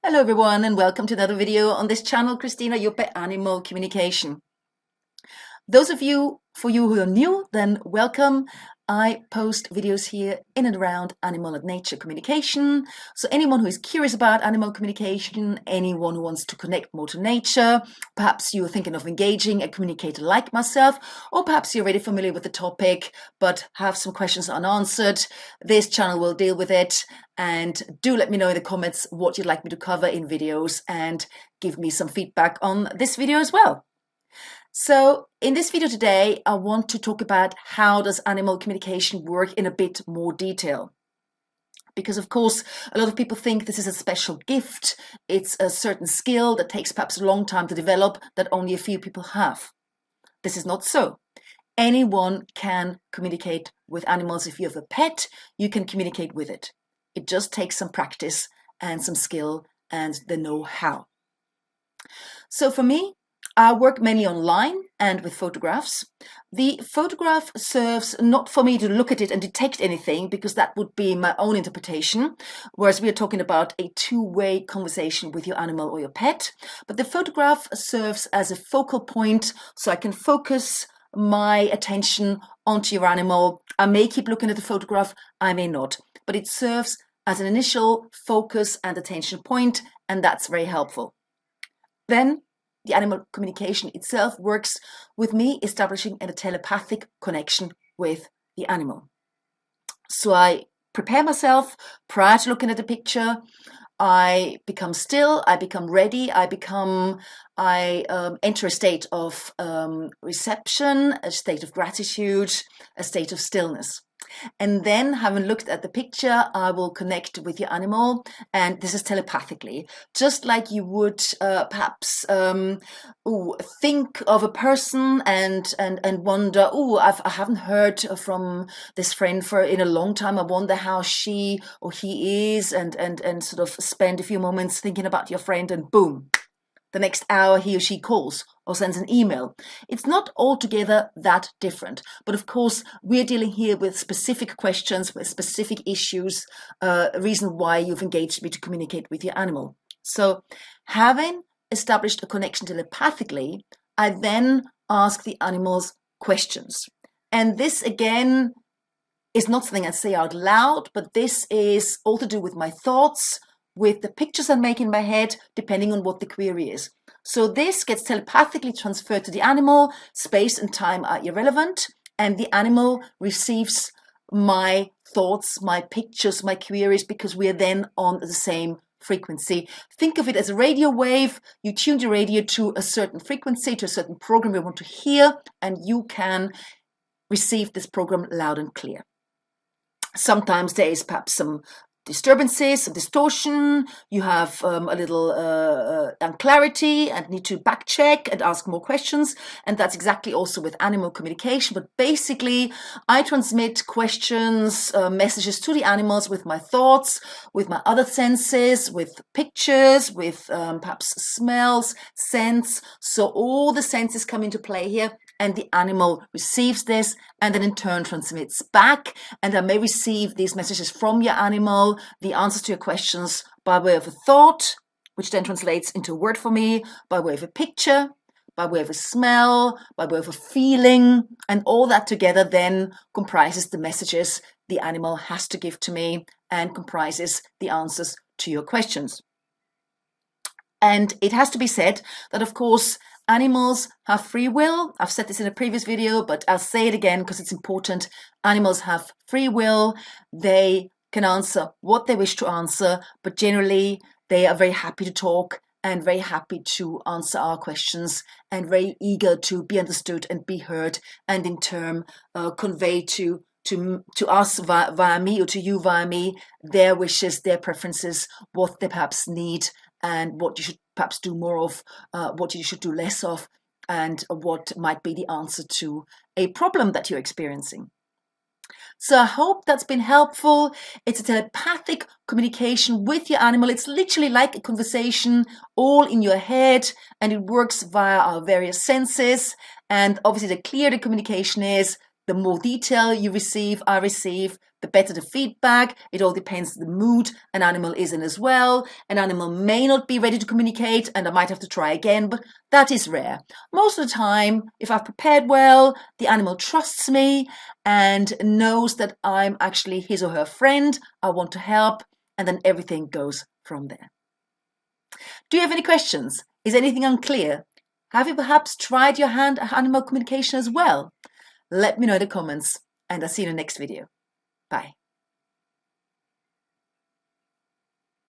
Hello everyone and welcome to another video on this channel, Christina, your pet animal communication. Those of you, for you who are new, then welcome. I post videos here in and around animal and nature communication. So anyone who is curious about animal communication, anyone who wants to connect more to nature, perhaps you're thinking of engaging a communicator like myself, or perhaps you're already familiar with the topic, but have some questions unanswered, this channel will deal with it. And do let me know in the comments what you'd like me to cover in videos and give me some feedback on this video as well. So in this video today, I want to talk about how does animal communication work in a bit more detail. Because of course, a lot of people think this is a special gift. It's a certain skill that takes perhaps a long time to develop that only a few people have. This is not so. Anyone can communicate with animals. If you have a pet, you can communicate with it. It just takes some practice and some skill and the know-how. So for me, I work mainly online and with photographs. The photograph serves not for me to look at it and detect anything, because that would be my own interpretation, whereas we are talking about a two-way conversation with your animal or your pet. But the photograph serves as a focal point, so I can focus my attention onto your animal. I may keep looking at the photograph, I may not, but it serves as an initial focus and attention point, and that's very helpful. Then the animal communication itself works with me establishing a telepathic connection with the animal. So I prepare myself prior to looking at the picture. I become still, I become ready, I enter a state of reception, a state of gratitude, a state of stillness. And then, having looked at the picture, I will connect with your animal, and this is telepathically, just like you would perhaps think of a person and wonder, I haven't heard from this friend in a long time. I wonder how she or he is, and sort of spend a few moments thinking about your friend, and boom, the next hour he or she calls or sends an email. It's not altogether that different. But of course, we're dealing here with specific questions, with specific issues, a reason why you've engaged me to communicate with your animal. So having established a connection telepathically, I then ask the animals questions. And this, again, is not something I say out loud, but this is all to do with my thoughts, with the pictures I make in my head, depending on what the query is. So this gets telepathically transferred to the animal. Space and time are irrelevant, and the animal receives my thoughts, my pictures, my queries, because we are then on the same frequency. Think of it as a radio wave. You tune the radio to a certain frequency, to a certain program you want to hear, and you can receive this program loud and clear. Sometimes there is perhaps some disturbances, some distortion, you have a little unclarity and need to back check and ask more questions. And that's exactly also with animal communication. But basically, I transmit questions, messages to the animals with my thoughts, with my other senses, with pictures, with perhaps smells, scents. So all the senses come into play here. And the animal receives this and then in turn transmits back. And I may receive these messages from your animal, the answers to your questions, by way of a thought, which then translates into a word for me, by way of a picture, by way of a smell, by way of a feeling. And all that together then comprises the messages the animal has to give to me and comprises the answers to your questions. And it has to be said that, of course, animals have free will. I've said this in a previous video, but I'll say it again because it's important. Animals have free will. They can answer what they wish to answer, but generally they are very happy to talk and very happy to answer our questions and very eager to be understood and be heard, and in turn convey to us via me, or to you via me, their wishes, their preferences, what they perhaps need, and what you should perhaps do more of, what you should do less of, and what might be the answer to a problem that you're experiencing. So I hope that's been helpful. It's a telepathic communication with your animal. It's literally like a conversation all in your head, and it works via our various senses. And obviously, the clearer the communication is, The more detail you receive, I receive, the better the feedback. It all depends on the mood an animal is in as well. An animal may not be ready to communicate and I might have to try again, but that is rare. Most of the time, if I've prepared well, the animal trusts me and knows that I'm actually his or her friend. I want to help, and then everything goes from there. Do you have any questions? Is anything unclear? Have you perhaps tried your hand-animal communication as well? Let me know in the comments, and I'll see you in the next video. Bye.